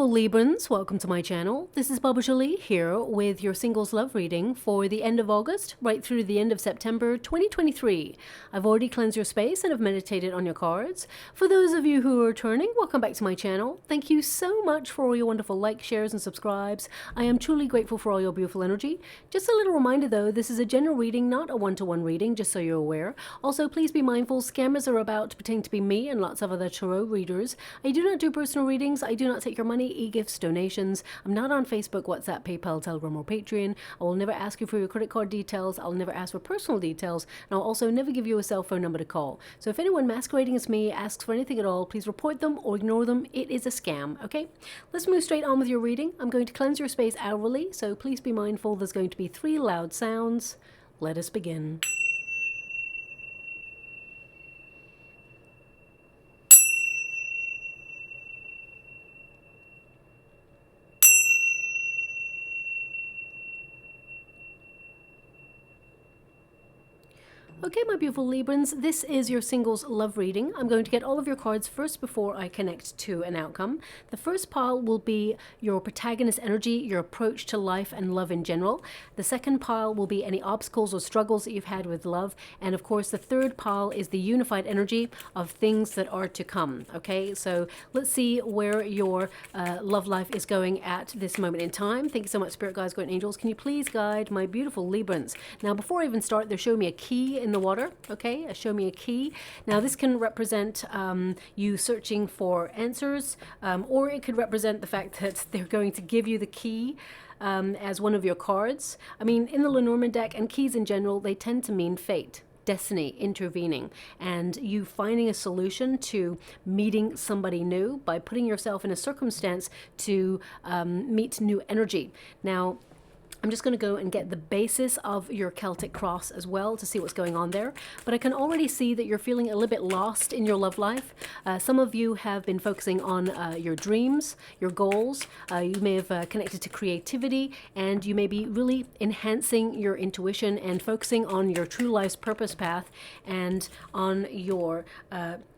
beautiful Librans, welcome to my channel. This is Baba Jolie here with your singles love reading for the end of August right through the end of September 2023. I've already cleansed your space and have meditated on your cards. For those of you who are returning, welcome back to my channel. Thank you so much for all your wonderful likes, shares and subscribes. I am truly grateful for all your beautiful energy. Just a little reminder though, this is a general reading, not a one-to-one reading, just so you're aware. Also, please be mindful, scammers are about to pretend to be me and lots of other tarot readers. I do not do personal readings. I do not take your money, e-gifts, donations. I'm not on Facebook, WhatsApp, PayPal, Telegram, or Patreon. I will never ask you for your credit card details. I'll never ask for personal details. And I'll also never give you a cell phone number to call. So if anyone masquerading as me asks for anything at all, please report them or ignore them. It is a scam, okay? Let's move straight on with your reading. I'm going to cleanse your space hourly, so please be mindful there's going to be 3 loud sounds. Let us begin. Okay, my beautiful Librans, this is your singles love reading. I'm going to get all of your cards first before I connect to an outcome. The first pile will be your protagonist energy, your approach to life and love in general. The second pile will be any obstacles or struggles that you've had with love. And of course, the third pile is the unified energy of things that are to come. Okay, so let's see where your love life is going at this moment in time. Thank you so much, Spirit Guides, Guardian Angels. Can you please guide my beautiful Librans? Now, before I even start, they're showing me a key in the water. Okay, show me a key. Now this can represent you searching for answers, or it could represent the fact that they're going to give you the key as one of your cards. I mean, in the LENORMAND deck and keys in general, they tend to mean fate, destiny intervening, and you finding a solution to meeting somebody new by putting yourself in a circumstance to meet new energy. Now, I'm just going to go and get the basis of your Celtic cross as well to see what's going on there. But I can already see that you're feeling a little bit lost in your love life. Some of you have been focusing on your dreams, your goals. You may have connected to creativity, and you may be really enhancing your intuition and focusing on your true life's purpose path and on your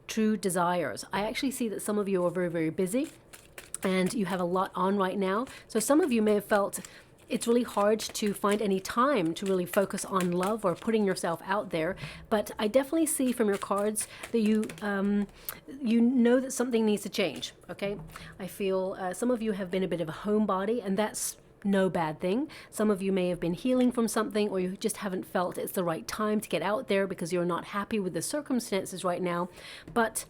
true desires. I actually see that some of you are very, very busy and you have a lot on right now. So some of you may have felt it's really hard to find any time to really focus on love or putting yourself out there. But I definitely see from your cards that you know that something needs to change, okay? I feel some of you have been a bit of a homebody, and that's no bad thing. Some of you may have been healing from something, or you just haven't felt it's the right time to get out there because you're not happy with the circumstances right now. But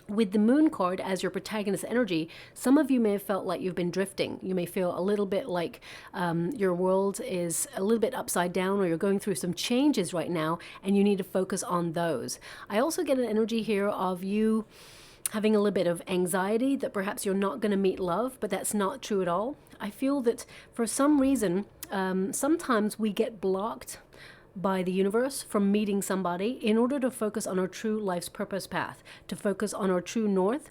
with the moon card as your protagonist energy, some of you may have felt like you've been drifting. You may feel a little bit like your world is a little bit upside down, or you're going through some changes right now and you need to focus on those. I also get an energy here of you having a little bit of anxiety that perhaps you're not going to meet love, but that's not true at all. I feel that for some reason, sometimes we get blocked by the universe from meeting somebody in order to focus on our true life's purpose path, to focus on our true north,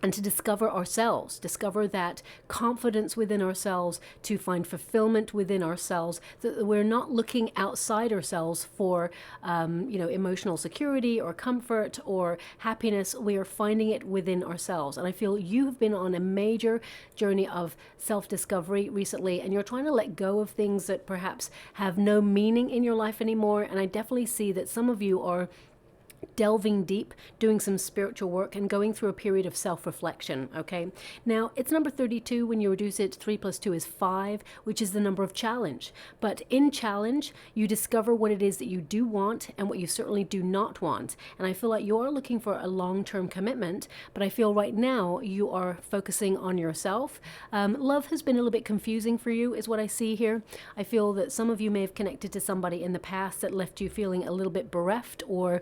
and to discover ourselves, discover that confidence within ourselves, to find fulfillment within ourselves, that we're not looking outside ourselves for, emotional security or comfort or happiness. We are finding it within ourselves. And I feel you have been on a major journey of self-discovery recently, and you're trying to let go of things that perhaps have no meaning in your life anymore. And I definitely see that some of you are delving deep, doing some spiritual work, and going through a period of self-reflection, okay? Now, it's number 32. When you reduce it, 3 plus 2 is 5, which is the number of challenge. But in challenge, you discover what it is that you do want and what you certainly do not want. And I feel like you are looking for a long-term commitment, but I feel right now you are focusing on yourself. Love has been a little bit confusing for you, is what I see here. I feel that some of you may have connected to somebody in the past that left you feeling a little bit bereft, or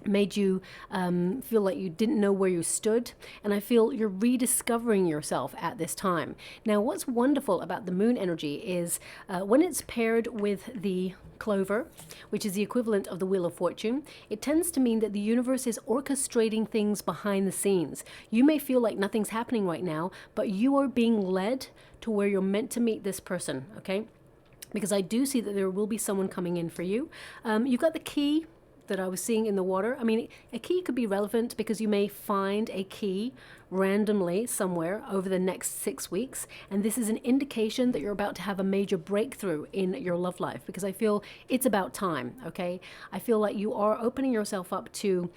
made you feel like you didn't know where you stood. And I feel you're rediscovering yourself at this time. Now, what's wonderful about the moon energy is when it's paired with the clover, which is the equivalent of the Wheel of Fortune, it tends to mean that the universe is orchestrating things behind the scenes. You may feel like nothing's happening right now, but you are being led to where you're meant to meet this person, okay? Because I do see that there will be someone coming in for you. You've got the key that I was seeing in the water. I mean, a key could be relevant because you may find a key randomly somewhere over the next 6 weeks, and this is an indication that you're about to have a major breakthrough in your love life, because I feel it's about time, okay? I feel like you are opening yourself up to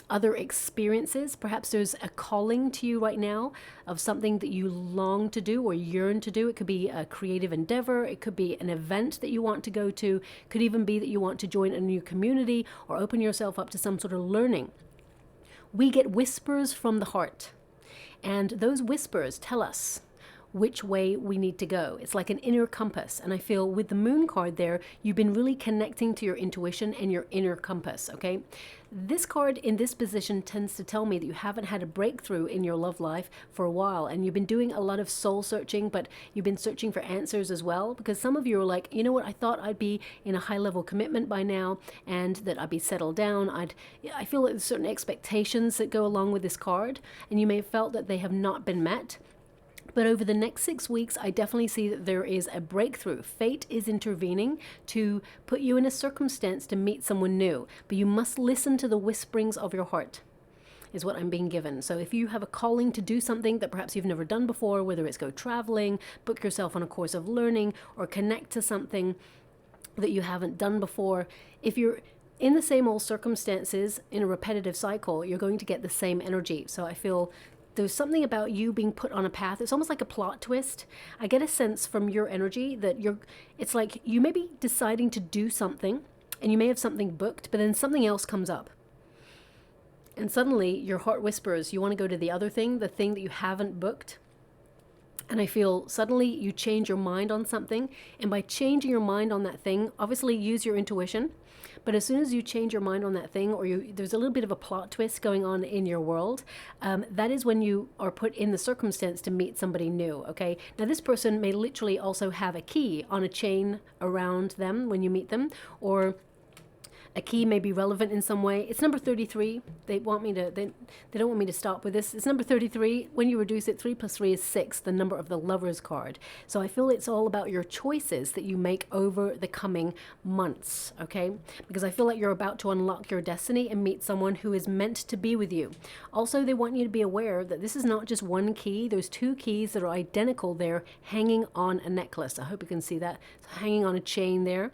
other experiences. Perhaps there's a calling to you right now of something that you long to do or yearn to do. It could be a creative endeavor. It could be an event that you want to go to. It could even be that you want to join a new community or open yourself up to some sort of learning. We get whispers from the heart, and those whispers tell us which way we need to go. It's like an inner compass. And I feel with the moon card there, you've been really connecting to your intuition and your inner compass, okay? This card in this position tends to tell me that you haven't had a breakthrough in your love life for a while, and you've been doing a lot of soul searching, but you've been searching for answers as well, because some of you are like, you know what, I thought I'd be in a high level commitment by now and that I'd be settled down. I feel like there's certain expectations that go along with this card, and you may have felt that they have not been met. But over the next 6 weeks, I definitely see that there is a breakthrough. Fate is intervening to put you in a circumstance to meet someone new. But you must listen to the whisperings of your heart, is what I'm being given. So if you have a calling to do something that perhaps you've never done before, whether it's go traveling, book yourself on a course of learning, or connect to something that you haven't done before, if you're in the same old circumstances in a repetitive cycle, you're going to get the same energy. So I feel there's something about you being put on a path. It's almost like a plot twist. I get a sense from your energy that it's like you may be deciding to do something and you may have something booked, but then something else comes up. And suddenly your heart whispers, you want to go to the other thing, the thing that you haven't booked. And I feel suddenly you change your mind on something. And by changing your mind on that thing, obviously use your intuition. But as soon as you change your mind on that thing, or there's a little bit of a plot twist going on in your world, that is when you are put in the circumstance to meet somebody new, okay? Now, this person may literally also have a key on a chain around them when you meet them, or a key may be relevant in some way. It's number 33. They don't want me to stop with this. It's number 33. When you reduce it, 3 plus 3 is 6, the number of the Lover's card. So I feel it's all about your choices that you make over the coming months, okay? Because I feel like you're about to unlock your destiny and meet someone who is meant to be with you. Also, they want you to be aware that this is not just one key. There's 2 keys that are identical there, hanging on a necklace. I hope you can see that. It's hanging on a chain there.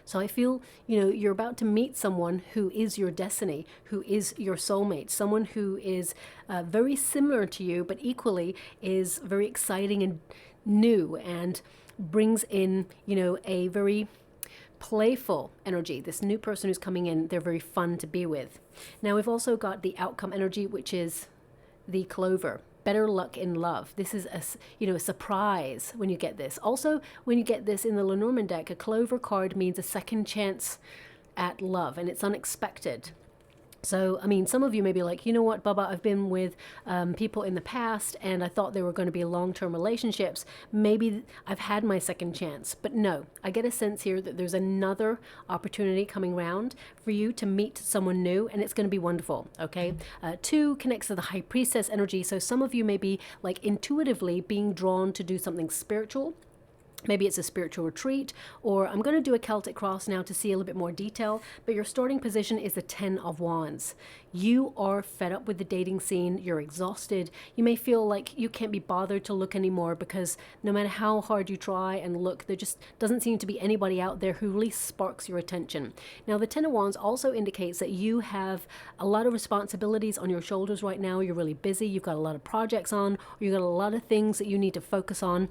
So I feel, you're about to meet someone who is your destiny, who is your soulmate, someone who is very similar to you, but equally is very exciting and new and brings in, a very playful energy. This new person who's coming in, they're very fun to be with. Now, we've also got the outcome energy, which is the clover. Better luck in love. This is a surprise when you get this. Also, when you get this in the LENORMAND deck, a clover card means a second chance at love, and it's unexpected. So, I mean, some of you may be like, you know what, Baba, I've been with people in the past and I thought they were going to be long-term relationships. Maybe I've had my second chance. But no, I get a sense here that there's another opportunity coming around for you to meet someone new, and it's going to be wonderful, okay? 2 connects to the High Priestess energy. So some of you may be like intuitively being drawn to do something spiritual. Maybe it's a spiritual retreat, or I'm going to do a Celtic cross now to see a little bit more detail, but your starting position is the 10 of Wands. You are fed up with the dating scene. You're exhausted. You may feel like you can't be bothered to look anymore because no matter how hard you try and look, there just doesn't seem to be anybody out there who really sparks your attention. Now, the 10 of Wands also indicates that you have a lot of responsibilities on your shoulders right now. You're really busy. You've got a lot of projects on, or you've got a lot of things that you need to focus on.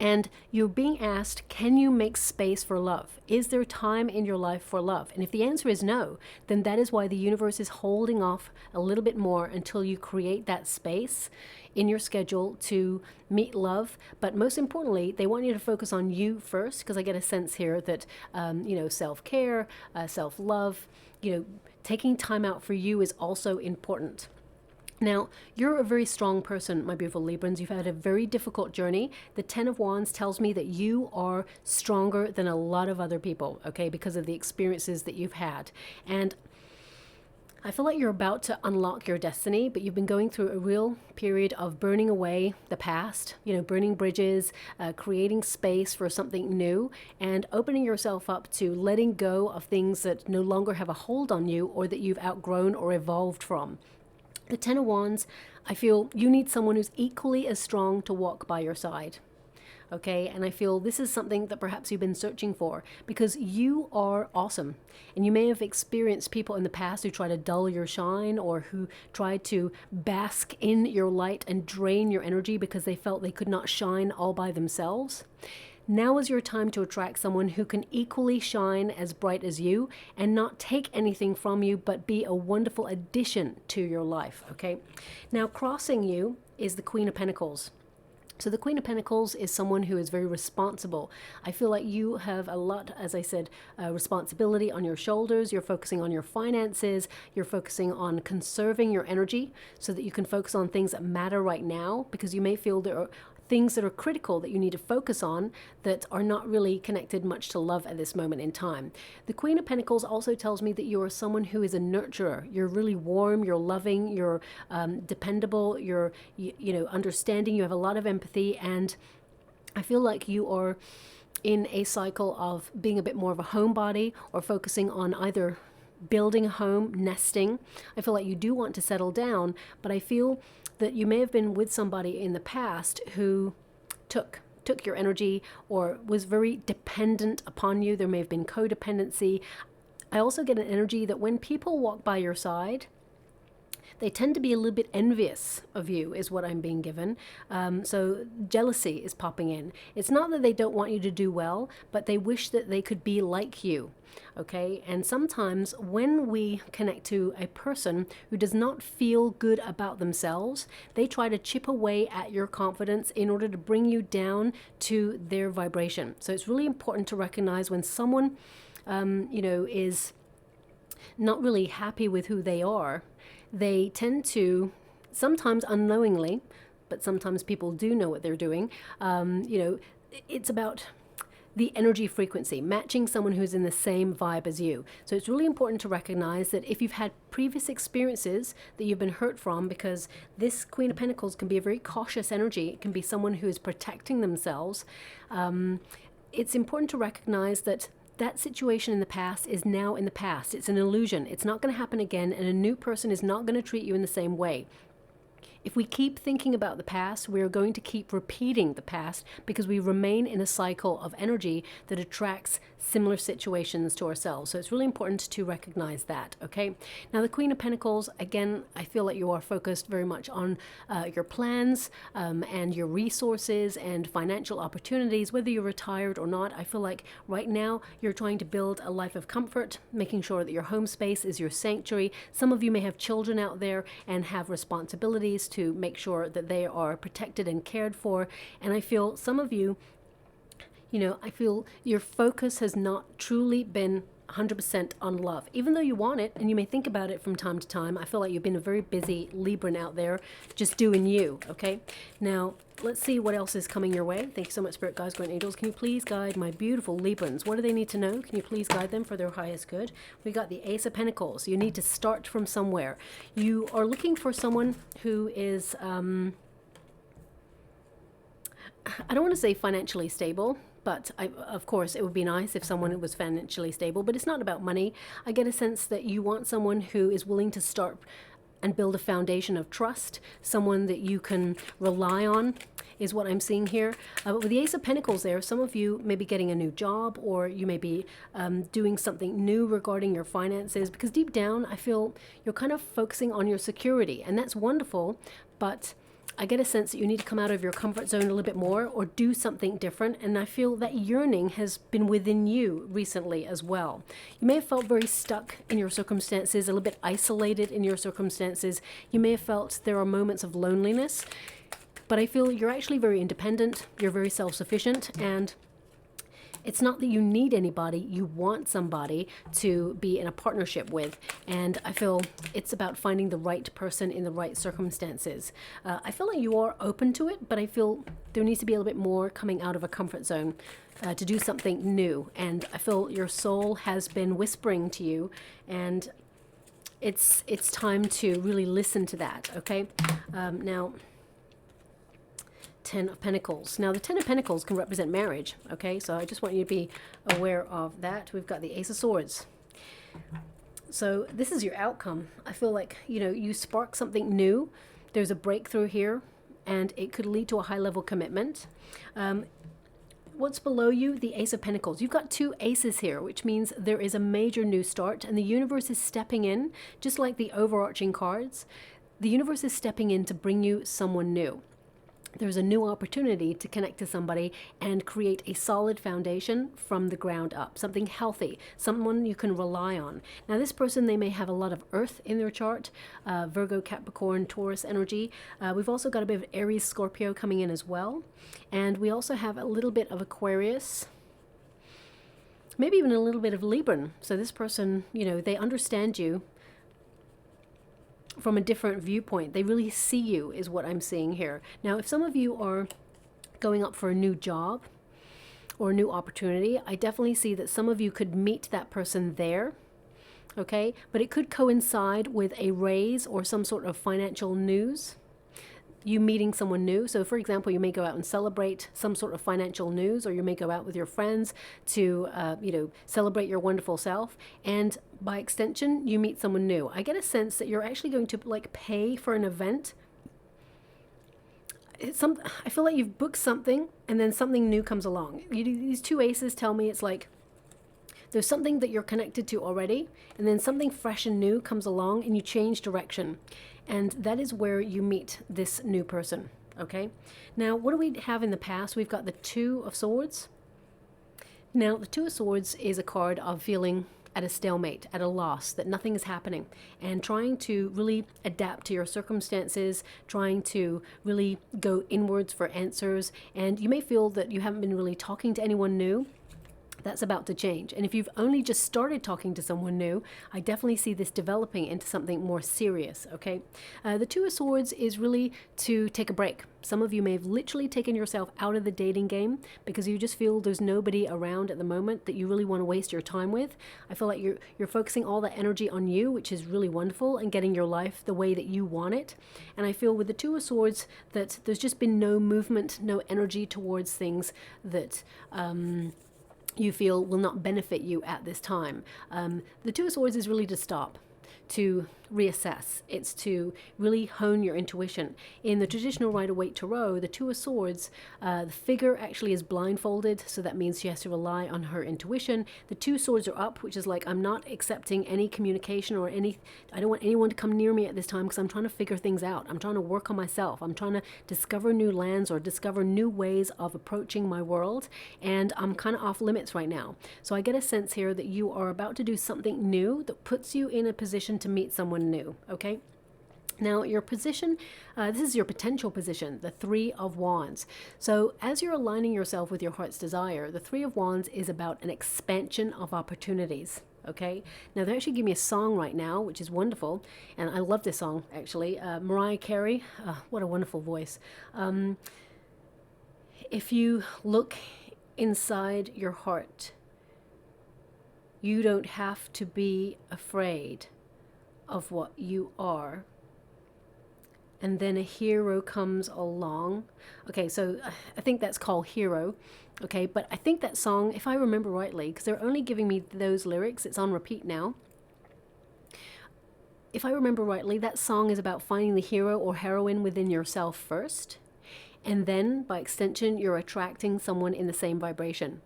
And you're being asked, can you make space for love? Is there time in your life for love? And if the answer is no, then that is why the universe is holding off a little bit more until you create that space in your schedule to meet love. But most importantly, they want you to focus on you first, because I get a sense here that, self-care, self-love, taking time out for you is also important. Now, you're a very strong person, my beautiful Librans. You've had a very difficult journey. The 10 of Wands tells me that you are stronger than a lot of other people, okay, because of the experiences that you've had. And I feel like you're about to unlock your destiny, but you've been going through a real period of burning away the past, burning bridges, creating space for something new, and opening yourself up to letting go of things that no longer have a hold on you or that you've outgrown or evolved from. The Ten of Wands, I feel you need someone who's equally as strong to walk by your side. Okay, and I feel this is something that perhaps you've been searching for, because you are awesome, and you may have experienced people in the past who try to dull your shine, or who try to bask in your light and drain your energy because they felt they could not shine all by themselves. Now is your time to attract someone who can equally shine as bright as you and not take anything from you, but be a wonderful addition to your life. Okay, now crossing you is the Queen of Pentacles. So the Queen of Pentacles is someone who is very responsible. I feel like you have a lot, as I said, responsibility on your shoulders. You're focusing on your finances. You're focusing on conserving your energy so that you can focus on things that matter right now, because you may feel there are things that are critical that you need to focus on that are not really connected much to love at this moment in time. The Queen of Pentacles also tells me that you are someone who is a nurturer. You're really warm, you're loving, you're dependable, you're understanding, you have a lot of empathy, and I feel like you are in a cycle of being a bit more of a homebody, or focusing on either building a home, nesting. I feel like you do want to settle down, but I feel that you may have been with somebody in the past who took your energy or was very dependent upon you. There may have been codependency. I also get an energy that when people walk by your side, they tend to be a little bit envious of you, is what I'm being given. So jealousy is popping in. It's not that they don't want you to do well, but they wish that they could be like you. Okay, and sometimes when we connect to a person who does not feel good about themselves, they try to chip away at your confidence in order to bring you down to their vibration. So it's really important to recognize when someone, is not really happy with who they are. They tend to, sometimes unknowingly, but sometimes people do know what they're doing. It's about the energy frequency, matching someone who's in the same vibe as you. So it's really important to recognize that if you've had previous experiences that you've been hurt from, because this Queen of Pentacles can be a very cautious energy, it can be someone who is protecting themselves. It's important to recognize that that situation in the past is now in the past. It's an illusion. It's not going to happen again, and a new person is not going to treat you in the same way. If we keep thinking about the past, we're going to keep repeating the past, because we remain in a cycle of energy that attracts similar situations to ourselves. So it's really important to recognize that, okay? Now, the Queen of Pentacles, again, I feel like you are focused very much on your plans and your resources and financial opportunities, whether you're retired or not. I feel like right now you're trying to build a life of comfort, making sure that your home space is your sanctuary. Some of you may have children out there and have responsibilities to make sure that they are protected and cared for. And I feel some of you, I feel your focus has not truly been 100% on love, even though you want it and you may think about it from time to time. I feel like you've been a very busy Libran out there just doing you, okay? Now, let's see what else is coming your way. Thank you so much, Spirit Guides, Guardian Angels. Can you please guide my beautiful Librans? What do they need to know? Can you please guide them for their highest good? We got the Ace of Pentacles. You need to start from somewhere. You are looking for someone who is, I don't want to say financially stable, but of course, it would be nice if someone was financially stable, but it's not about money. I get a sense that you want someone who is willing to start and build a foundation of trust, someone that you can rely on, is what I'm seeing here. But with the Ace of Pentacles there, some of you may be getting a new job, or you may be doing something new regarding your finances, because deep down, I feel you're kind of focusing on your security, and that's wonderful, but I get a sense that you need to come out of your comfort zone a little bit more or do something different. And I feel that yearning has been within you recently as well. You may have felt very stuck in your circumstances, a little bit isolated in your circumstances. You may have felt there are moments of loneliness, but I feel you're actually very independent. You're very self-sufficient, and it's not that you need anybody, you want somebody to be in a partnership with. And I feel it's about finding the right person in the right circumstances. I feel like you are open to it, but I feel there needs to be a little bit more coming out of a comfort zone to do something new. And I feel your soul has been whispering to you, and it's time to really listen to that, okay? Now, Ten of Pentacles. Now, the Ten of Pentacles can represent marriage, okay? So I just want you to be aware of that. We've got the Ace of Swords. So this is your outcome. I feel like, you know, you spark something new. There's a breakthrough here, and it could lead to a high-level commitment. What's below you? The Ace of Pentacles. You've got two aces here, which means there is a major new start, and the universe is stepping in, just like the overarching cards. The universe is stepping in to bring you someone new. There's a new opportunity to connect to somebody and create a solid foundation from the ground up, something healthy, someone you can rely on. Now, this person, they may have a lot of earth in their chart, Virgo, Capricorn, Taurus energy. We've also got a bit of Aries, Scorpio coming in as well. And we also have a little bit of Aquarius, maybe even a little bit of Libra. So this person, you know, they understand you from a different viewpoint. They really see you, is what I'm seeing here. Now, if some of you are going up for a new job or a new opportunity, I definitely see that some of you could meet that person there, okay? But it could coincide with a raise or some sort of financial news, you meeting someone new. So for example, you may go out and celebrate some sort of financial news, or you may go out with your friends to, you know, celebrate your wonderful self. And by extension, you meet someone new. I get a sense that you're actually going to like pay for an event. I feel like you've booked something and then something new comes along. These two aces tell me it's like there's something that you're connected to already, and then something fresh and new comes along and you change direction. And that is where you meet this new person, okay? Now, what do we have in the past? We've got the Two of Swords. Now, the Two of Swords is a card of feeling at a stalemate, at a loss, that nothing is happening, and trying to really adapt to your circumstances, trying to really go inwards for answers. And you may feel that you haven't been really talking to anyone new. That's about to change. And if you've only just started talking to someone new, I definitely see this developing into something more serious, okay? The Two of Swords is really to take a break. Some of you may have literally taken yourself out of the dating game because you just feel there's nobody around at the moment that you really want to waste your time with. I feel like you're focusing all that energy on you, which is really wonderful, and getting your life the way that you want it. And I feel with the Two of Swords that there's just been no movement, no energy towards things that you feel will not benefit you at this time. The Two of Swords is really to stop, to reassess. It's to really hone your intuition. In the traditional Rider-Waite Tarot, the Two of Swords, the figure actually is blindfolded, so that means she has to rely on her intuition. The Two Swords are up, which is like, I'm not accepting any communication or I don't want anyone to come near me at this time because I'm trying to figure things out. I'm trying to work on myself. I'm trying to discover new lands or discover new ways of approaching my world, and I'm kind of off limits right now. So I get a sense here that you are about to do something new that puts you in a position to meet someone new, okay? Now, your position, this is your potential position, the Three of Wands. So as you're aligning yourself with your heart's desire, the Three of Wands is about an expansion of opportunities, okay? Now, they're actually giving me a song right now, which is wonderful, and I love this song, actually. Mariah Carey, what a wonderful voice. If you look inside your heart, you don't have to be afraid of what you are. And then a hero comes along. Okay, so I think that's called Hero. Okay, but I think that song, if I remember rightly, because they're only giving me those lyrics, it's on repeat now. If I remember rightly, that song is about finding the hero or heroine within yourself first. And then, by extension, you're attracting someone in the same vibration.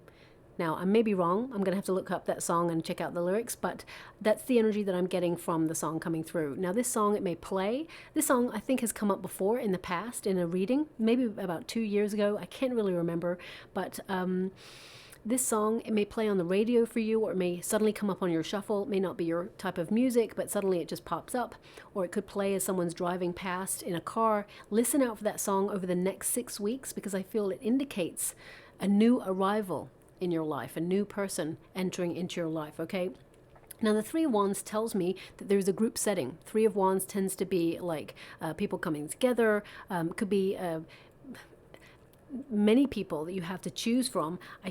Now, I may be wrong. I'm going to have to look up that song and check out the lyrics, but that's the energy that I'm getting from the song coming through. Now, this song, it may play. This song, I think, has come up before in the past in a reading, maybe about 2 years ago. I can't really remember, but this song, it may play on the radio for you, or it may suddenly come up on your shuffle. It may not be your type of music, but suddenly it just pops up, or it could play as someone's driving past in a car. Listen out for that song over the next 6 weeks, because I feel it indicates a new arrival in your life, a new person entering into your life, okay? Now, the Three of Wands tells me that there's a group setting. Three of Wands tends to be like people coming together, could be many people that you have to choose from. I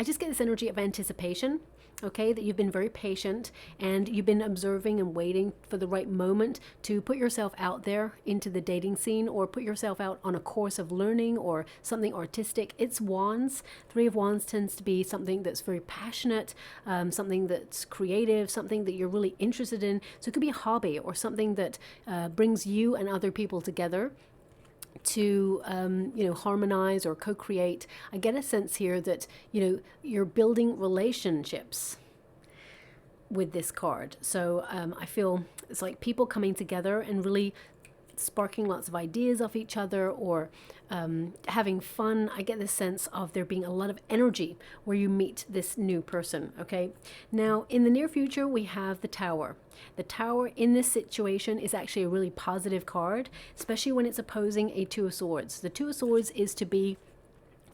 just get this energy of anticipation. okay, that you've been very patient and you've been observing and waiting for the right moment to put yourself out there into the dating scene, or put yourself out on a course of learning or something artistic. It's Wands. Three of Wands tends to be something that's very passionate, something that's creative, something that you're really interested in. So it could be a hobby or something that brings you and other people together to harmonize or co-create. I get a sense here that you're building relationships with this card. So I feel it's like people coming together and really sparking lots of ideas off each other, or having fun. I get this sense of there being a lot of energy where you meet this new person. Okay, now in the near future we have the Tower. The Tower in this situation is actually a really positive card, especially when it's opposing a Two of Swords. The Two of Swords is to be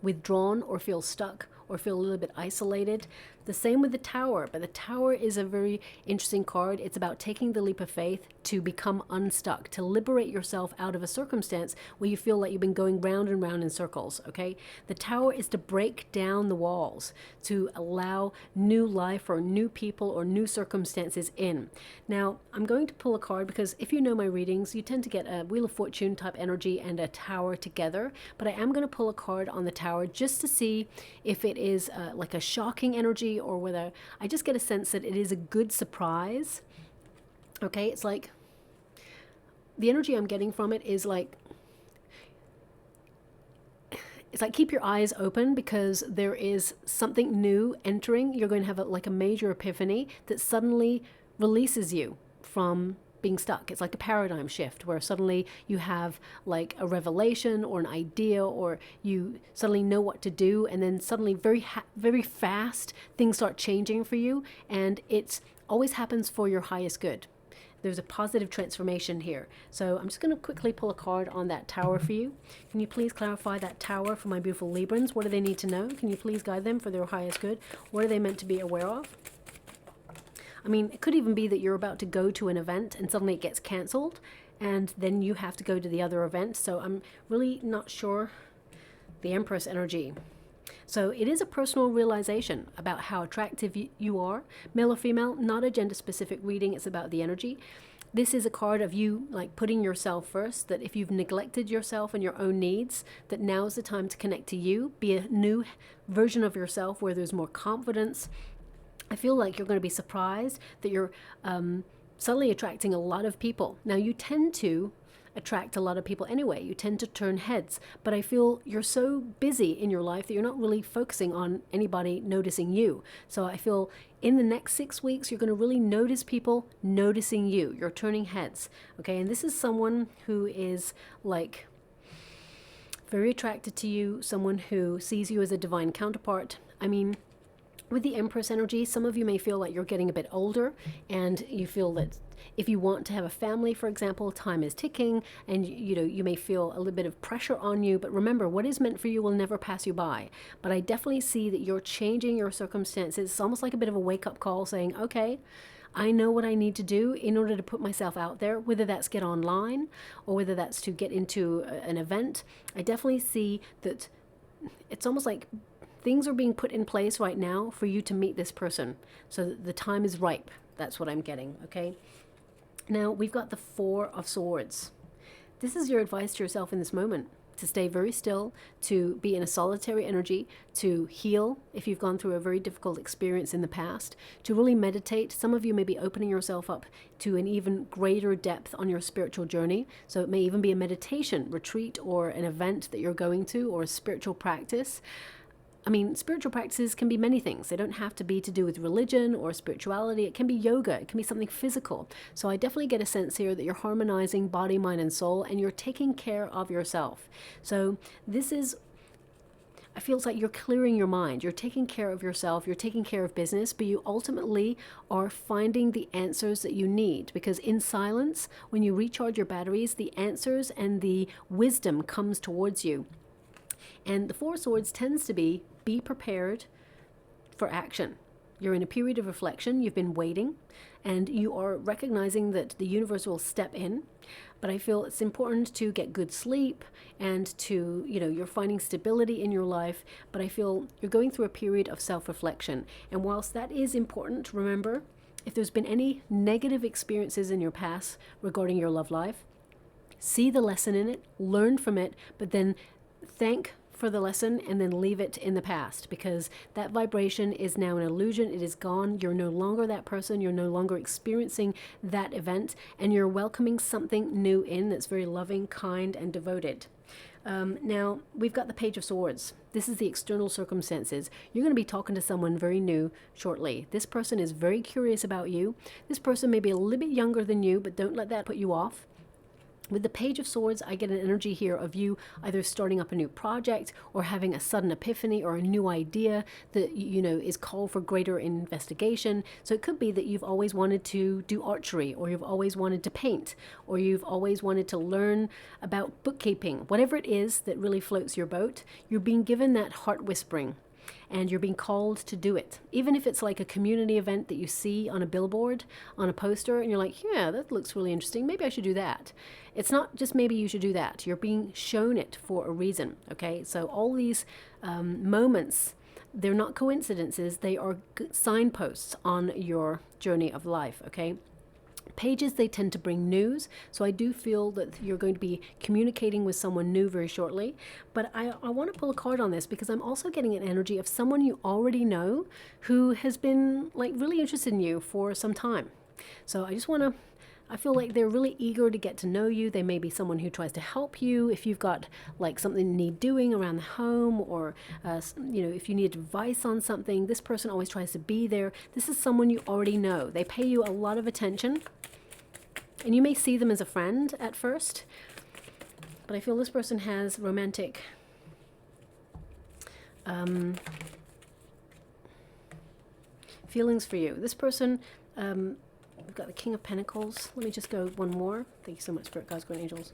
withdrawn or feel stuck or feel a little bit isolated. The same with the Tower, but the Tower is a very interesting card. It's about taking the leap of faith to become unstuck, to liberate yourself out of a circumstance where you feel like you've been going round and round in circles, okay? The Tower is to break down the walls, to allow new life or new people or new circumstances in. Now, I'm going to pull a card because if you know my readings, you tend to get a Wheel of Fortune type energy and a Tower together, but I am going to pull a card on the Tower just to see if it is like a shocking energy, or whether I just get a sense that it is a good surprise. Okay, it's like the energy I'm getting from it is like, it's like keep your eyes open because there is something new entering. You're going to have like a major epiphany that suddenly releases you from being stuck. It's like a paradigm shift where suddenly you have like a revelation or an idea, or you suddenly know what to do, and then suddenly very fast things start changing for you, and it always happens for your highest good. There's a positive transformation here. So I'm just going to quickly pull a card on that Tower for you. Can you please clarify that Tower for my beautiful Librans? What do they need to know? Can you please guide them for their highest good? What are they meant to be aware of? I mean, it could even be that you're about to go to an event and suddenly it gets cancelled, and then you have to go to the other event. So I'm really not sure. The Empress energy. So it is a personal realization about how attractive you are, male or female, not a gender specific reading. It's about the energy. This is a card of you like putting yourself first, that if you've neglected yourself and your own needs, that now is the time to connect to you, be a new version of yourself where there's more confidence. I feel like you're going to be surprised that you're suddenly attracting a lot of people. Now, you tend to attract a lot of people anyway. You tend to turn heads. But I feel you're so busy in your life that you're not really focusing on anybody noticing you. So I feel in the next 6 weeks, you're going to really notice people noticing you. You're turning heads. Okay, and this is someone who is like very attracted to you, someone who sees you as a divine counterpart. I mean, with the Empress energy, some of you may feel like you're getting a bit older, and you feel that if you want to have a family, for example, time is ticking, and you may feel a little bit of pressure on you. But remember, what is meant for you will never pass you by. But I definitely see that you're changing your circumstances. It's almost like a bit of a wake-up call saying, okay, I know what I need to do in order to put myself out there, whether that's get online or whether that's to get into an event. I definitely see that it's almost like things are being put in place right now for you to meet this person. So the time is ripe. That's what I'm getting, okay? Now, we've got the Four of Swords. This is your advice to yourself in this moment, to stay very still, to be in a solitary energy, to heal if you've gone through a very difficult experience in the past, to really meditate. Some of you may be opening yourself up to an even greater depth on your spiritual journey. So it may even be a meditation retreat or an event that you're going to, or a spiritual practice. I mean, spiritual practices can be many things. They don't have to be to do with religion or spirituality. It can be yoga. It can be something physical. So I definitely get a sense here that you're harmonizing body, mind, and soul, and you're taking care of yourself. So this is, I feel it's like you're clearing your mind. You're taking care of yourself. You're taking care of business, but you ultimately are finding the answers that you need, because in silence, when you recharge your batteries, the answers and the wisdom comes towards you. And the Four of Swords tends to be prepared for action. You're in a period of reflection. You've been waiting, and you are recognizing that the universe will step in. but I feel it's important to get good sleep and to, you're finding stability in your life, but I feel you're going through a period of self-reflection. And whilst that is important, remember, if there's been any negative experiences in your past regarding your love life, see the lesson in it, learn from it, but then thank for the lesson and then leave it in the past, because that vibration is now an illusion. It is gone. You're no longer that person. You're no longer experiencing that event, and you're welcoming something new in that's very loving, kind, and devoted. Now, we've got the Page of Swords. This is the external circumstances. You're going to be talking to someone very new shortly. This person is very curious about you. This person may be a little bit younger than you, but don't let that put you off. With the Page of Swords, I get an energy here of you either starting up a new project or having a sudden epiphany or a new idea that, is called for greater investigation. So it could be that you've always wanted to do archery, or you've always wanted to paint, or you've always wanted to learn about bookkeeping. Whatever it is that really floats your boat, you're being given that heart whispering. And you're being called to do it. Even if it's like a community event that you see on a billboard, on a poster, and you're like, yeah, that looks really interesting. Maybe I should do that. It's not just maybe you should do that. You're being shown it for a reason, okay? So all these moments, they're not coincidences. They are signposts on your journey of life, okay? Pages, they tend to bring news, so I do feel that you're going to be communicating with someone new very shortly. But I want to pull a card on this because I'm also getting an energy of someone you already know who has been like really interested in you for some time. So I feel like they're really eager to get to know you. They may be someone who tries to help you if you've got like something you need doing around the home, or if you need advice on something. This person always tries to be there. This is someone you already know. They pay you a lot of attention, and you may see them as a friend at first, but I feel this person has romantic feelings for you. This person, we've got the King of Pentacles. Let me just go one more. Thank you so much, Spirit, God's Guardian Angels.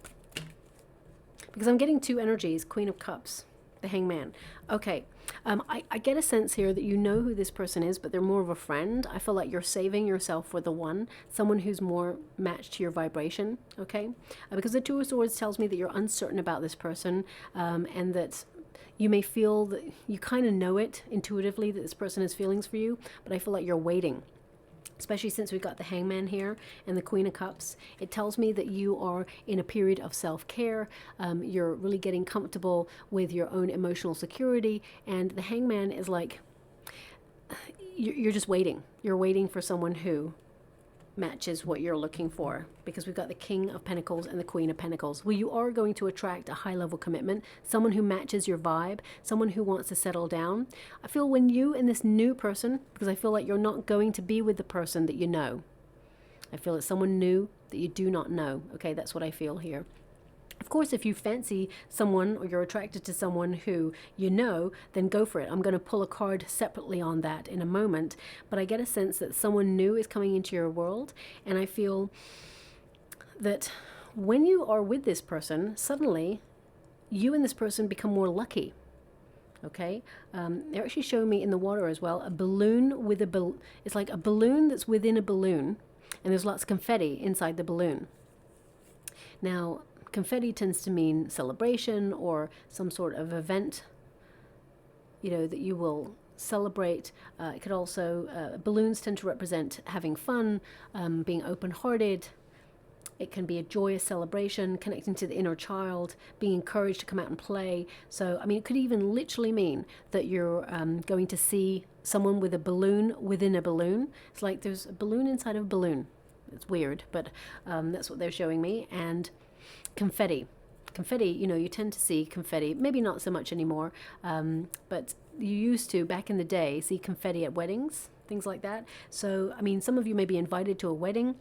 Because I'm getting two energies, Queen of Cups, the Hangman. Okay, I get a sense here that you know who this person is, but they're more of a friend. I feel like you're saving yourself for the one, someone who's more matched to your vibration, okay? Because the Two of Swords tells me that you're uncertain about this person, and that you may feel that you kind of know it intuitively that this person has feelings for you, but I feel like you're waiting. Especially since we've got the Hangman here and the Queen of Cups. It tells me that you are in a period of self-care. You're really getting comfortable with your own emotional security. And the Hangman is like, you're just waiting. You're waiting for someone who matches what you're looking for, because we've got the King of Pentacles and the Queen of Pentacles. Well, you are going to attract a high-level commitment, someone who matches your vibe, someone who wants to settle down. I feel when you and this new person, because I feel like you're not going to be with the person that you know. I feel it's someone new that you do not know. Okay, that's what I feel here. Of course, if you fancy someone or you're attracted to someone who you know, then go for it. I'm going to pull a card separately on that in a moment, but I get a sense that someone new is coming into your world, and I feel that when you are with this person, suddenly you and this person become more lucky. Okay, they're actually showing me in the water as well a balloon with it's like a balloon that's within a balloon, and there's lots of confetti inside the balloon. Now, confetti tends to mean celebration or some sort of event, that you will celebrate. It could also, balloons tend to represent having fun, being open-hearted. It can be a joyous celebration, connecting to the inner child, being encouraged to come out and play. So, I mean, it could even literally mean that you're going to see someone with a balloon within a balloon. It's like there's a balloon inside of a balloon. It's weird, but that's what they're showing me. And confetti, you tend to see confetti, maybe not so much anymore, but you used to, back in the day, see confetti at weddings, things like that. So, I mean, some of you may be invited to a wedding,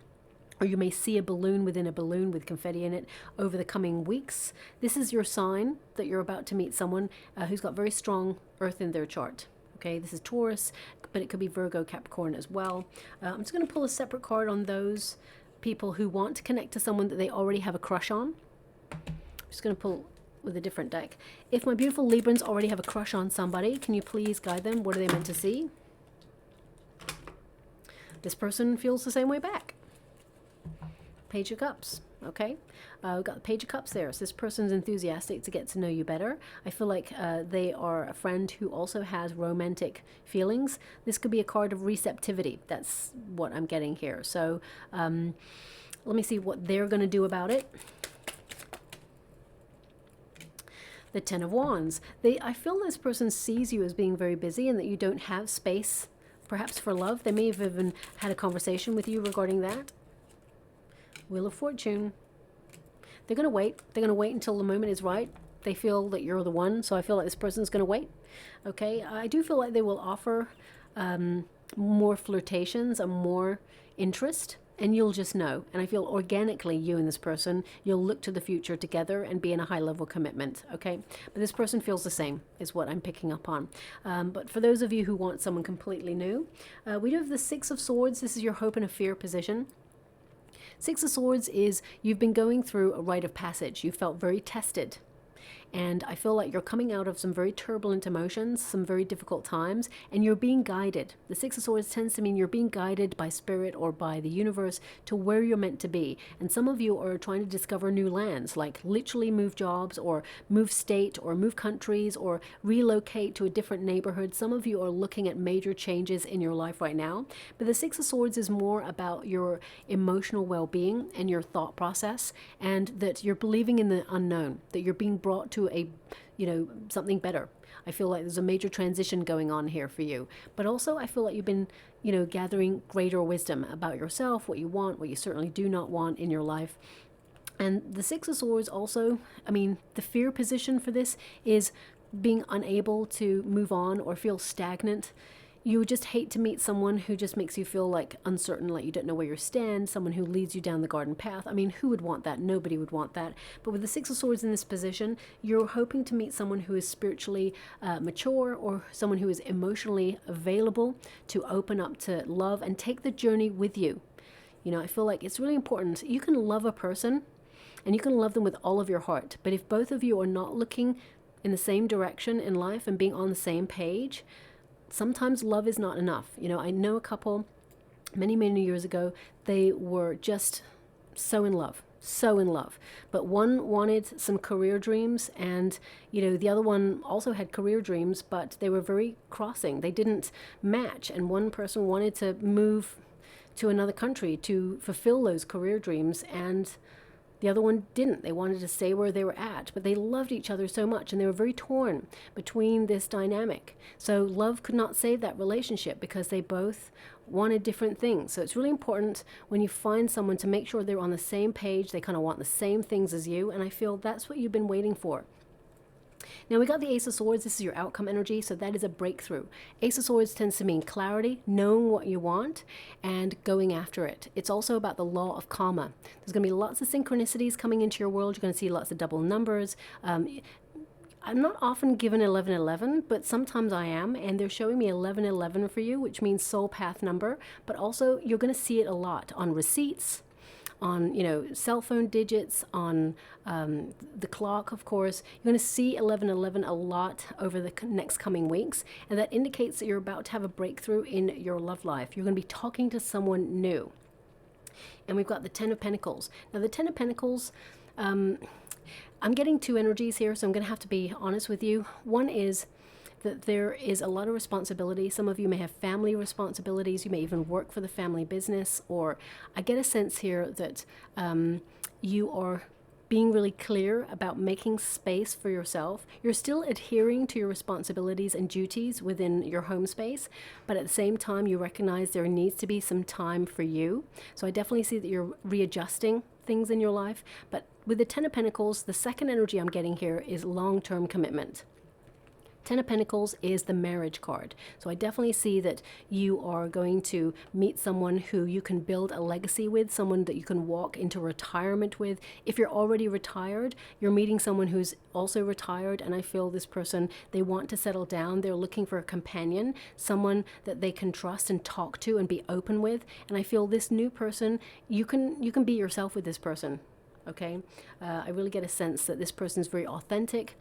or you may see a balloon within a balloon with confetti in it over the coming weeks. This is your sign that you're about to meet someone who's got very strong earth in their chart. Okay, this is Taurus, but it could be Virgo, Capricorn as well. I'm just going to pull a separate card on those people who want to connect to someone that they already have a crush on. I'm just going to pull with a different deck. If my beautiful Librans already have a crush on somebody, can you please guide them? What are they meant to see? This person feels the same way back. Page of Cups. Okay, we've got the Page of Cups there. So this person's enthusiastic to get to know you better. I feel like they are a friend who also has romantic feelings. This could be a card of receptivity. That's what I'm getting here. So let me see what they're going to do about it. The Ten of Wands. I feel this person sees you as being very busy and that you don't have space, perhaps for love. They may have even had a conversation with you regarding that. Wheel of Fortune. They're going to wait. They're going to wait until the moment is right. They feel that you're the one, so I feel like this person's going to wait. Okay, I do feel like they will offer more flirtations and more interest, and you'll just know. And I feel organically, you and this person, you'll look to the future together and be in a high-level commitment, okay? But this person feels the same, is what I'm picking up on. But for those of you who want someone completely new, we do have the Six of Swords. This is your hope and a fear position. Six of Swords is you've been going through a rite of passage. You felt very tested. And I feel like you're coming out of some very turbulent emotions, some very difficult times, and you're being guided. The Six of Swords tends to mean you're being guided by spirit or by the universe to where you're meant to be. And some of you are trying to discover new lands, like literally move jobs or move state or move countries or relocate to a different neighborhood. Some of you are looking at major changes in your life right now. But the Six of Swords is more about your emotional well-being and your thought process, and that you're believing in the unknown, that you're being brought to something better. I feel like there's a major transition going on here for you. But also I feel like you've been, gathering greater wisdom about yourself, what you want, what you certainly do not want in your life. And the Six of Swords also, the fear position for this is being unable to move on or feel stagnant. You would just hate to meet someone who just makes you feel like uncertain, like you don't know where you stand, someone who leads you down the garden path. Who would want that? Nobody would want that. But with the Six of Swords in this position, you're hoping to meet someone who is spiritually mature, or someone who is emotionally available to open up to love and take the journey with you. I feel like it's really important. You can love a person and you can love them with all of your heart. But if both of you are not looking in the same direction in life and being on the same page, sometimes love is not enough. I know a couple many, many years ago, they were just so in love. But one wanted some career dreams, and, the other one also had career dreams, but they were very crossing. They didn't match. And one person wanted to move to another country to fulfill those career dreams, and the other one didn't. They wanted to stay where they were at, but they loved each other so much, and they were very torn between this dynamic. So love could not save that relationship because they both wanted different things. So it's really important when you find someone to make sure they're on the same page, they kind of want the same things as you, and I feel that's what you've been waiting for. Now we got the Ace of Swords. This is your outcome energy, so that is a breakthrough. Ace of Swords tends to mean clarity, knowing what you want, and going after it. It's also about the law of karma. There's going to be lots of synchronicities coming into your world. You're going to see lots of double numbers. I'm not often given 1111, but sometimes I am, and they're showing me 1111 for you, which means soul path number, but also you're going to see it a lot on receipts, on cell phone digits, on the clock, of course. You're going to see 1111 a lot over the next coming weeks, and that indicates that you're about to have a breakthrough in your love life. You're going to be talking to someone new. And we've got the Ten of Pentacles. Now the Ten of Pentacles, I'm getting two energies here, so I'm going to have to be honest with you. One is that there is a lot of responsibility. Some of you may have family responsibilities. You may even work for the family business, or I get a sense here that you are being really clear about making space for yourself. You're still adhering to your responsibilities and duties within your home space, but at the same time you recognize there needs to be some time for you. So I definitely see that you're readjusting things in your life. But with the Ten of Pentacles, the second energy I'm getting here is long-term commitment. Ten of Pentacles is the marriage card. So I definitely see that you are going to meet someone who you can build a legacy with, someone that you can walk into retirement with. If you're already retired, you're meeting someone who's also retired, and I feel this person, they want to settle down. They're looking for a companion, someone that they can trust and talk to and be open with. And I feel this new person, you can be yourself with this person, okay? I really get a sense that this person is very authentic.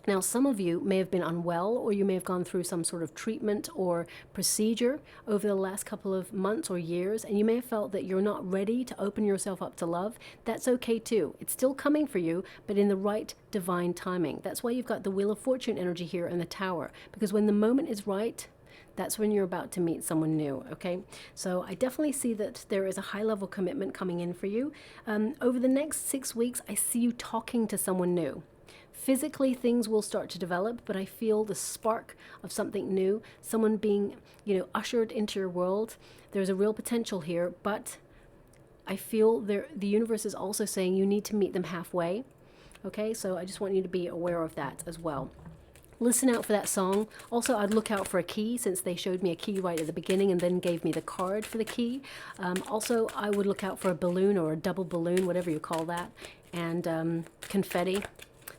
Now, some of you may have been unwell, or you may have gone through some sort of treatment or procedure over the last couple of months or years, and you may have felt that you're not ready to open yourself up to love. That's okay too. It's still coming for you, but in the right divine timing. That's why you've got the Wheel of Fortune energy here in the Tower, because when the moment is right, that's when you're about to meet someone new, okay? So I definitely see that there is a high level commitment coming in for you. Over the next 6 weeks, I see you talking to someone new. Physically, things will start to develop, but I feel the spark of something new, someone being, ushered into your world. There's a real potential here, but I feel the universe is also saying you need to meet them halfway. Okay, so I just want you to be aware of that as well. Listen out for that song. Also, I'd look out for a key, since they showed me a key right at the beginning and then gave me the card for the key. Also, I would look out for a balloon or a double balloon, whatever you call that, and confetti.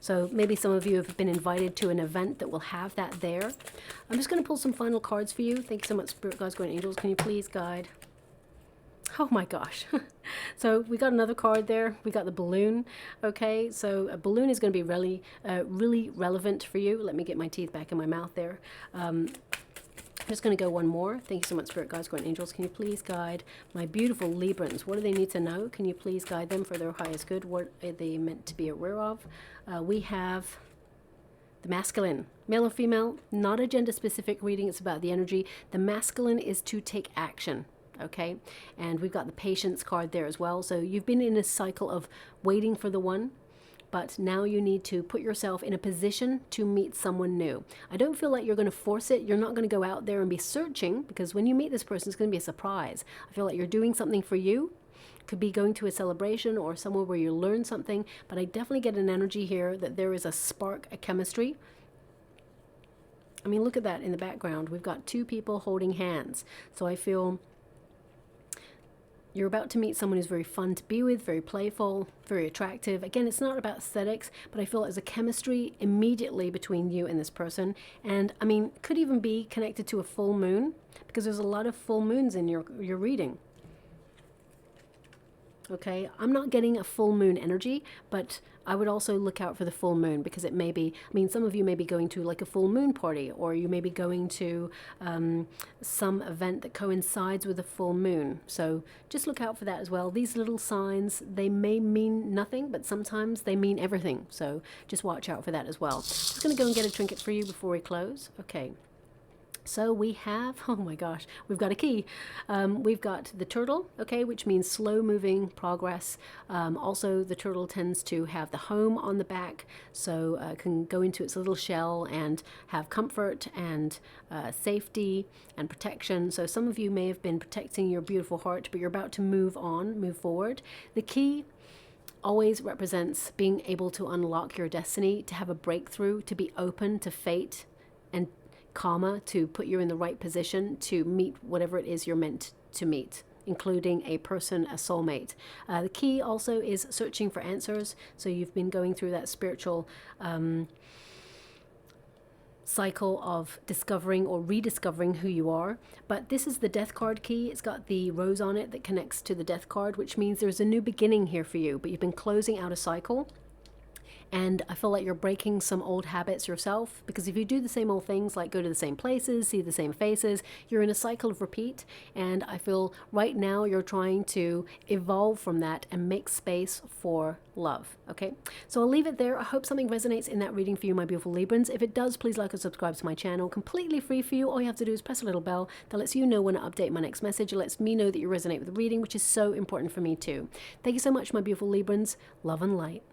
So maybe some of you have been invited to an event that will have that there. I'm just going to pull some final cards for you. Thank you so much, Spirit Guides, Guardian Angels. Can you please guide? Oh my gosh. So we got another card there. We got the balloon. Okay, so a balloon is going to be really, really relevant for you. Let me get my teeth back in my mouth there. I'm just going to go one more. Thank you so much, Spirit Guides, Guardian Angels. Can you please guide my beautiful Librans? What do they need to know? Can you please guide them for their highest good? What are they meant to be aware of? We have the masculine, male or female, not a gender specific reading. It's about the energy. The masculine is to take action. Okay, and we've got the patience card there as well. So you've been in a cycle of waiting for the one, but now you need to put yourself in a position to meet someone new. I don't feel like you're going to force it. You're not going to go out there and be searching, because when you meet this person, it's going to be a surprise. I feel like you're doing something for you. Could be going to a celebration or somewhere where you learn something, but I definitely get an energy here that there is a spark, a chemistry. I mean, look at that in the background. We've got two people holding hands. So I feel you're about to meet someone who's very fun to be with, very playful, very attractive. Again, it's not about aesthetics, but I feel there's a chemistry immediately between you and this person. And I mean, could even be connected to a full moon, because there's a lot of full moons in your reading. Okay, I'm not getting a full moon energy, but I would also look out for the full moon, because it may be, I mean, some of you may be going to like a full moon party, or you may be going to some event that coincides with a full moon. So just look out for that as well. These little signs, they may mean nothing, but sometimes they mean everything. So just watch out for that as well. Just going to go and get a trinket for you before we close. Okay. So we have, oh my gosh, we've got a key. We've got the turtle, okay, which means slow moving progress. Also, the turtle tends to have the home on the back, so can go into its little shell and have comfort and safety and protection. So some of you may have been protecting your beautiful heart, but you're about to move on, move forward. The key always represents being able to unlock your destiny, to have a breakthrough, to be open to fate and karma, to put you in the right position to meet whatever it is you're meant to meet, including a person, a soulmate. The key also is searching for answers. So you've been going through that spiritual cycle of discovering or rediscovering who you are. But this is the death card key. It's got the rose on it that connects to the death card, which means there's a new beginning here for you, but you've been closing out a cycle. And I feel like you're breaking some old habits yourself, because if you do the same old things, like go to the same places, see the same faces, you're in a cycle of repeat. And I feel right now you're trying to evolve from that and make space for love. Okay, so I'll leave it there. I hope something resonates in that reading for you, my beautiful Librans. If it does, please like and subscribe to my channel. Completely free for you. All you have to do is press a little bell that lets you know when I update my next message. It lets me know that you resonate with the reading, which is so important for me too. Thank you so much, my beautiful Librans. Love and light.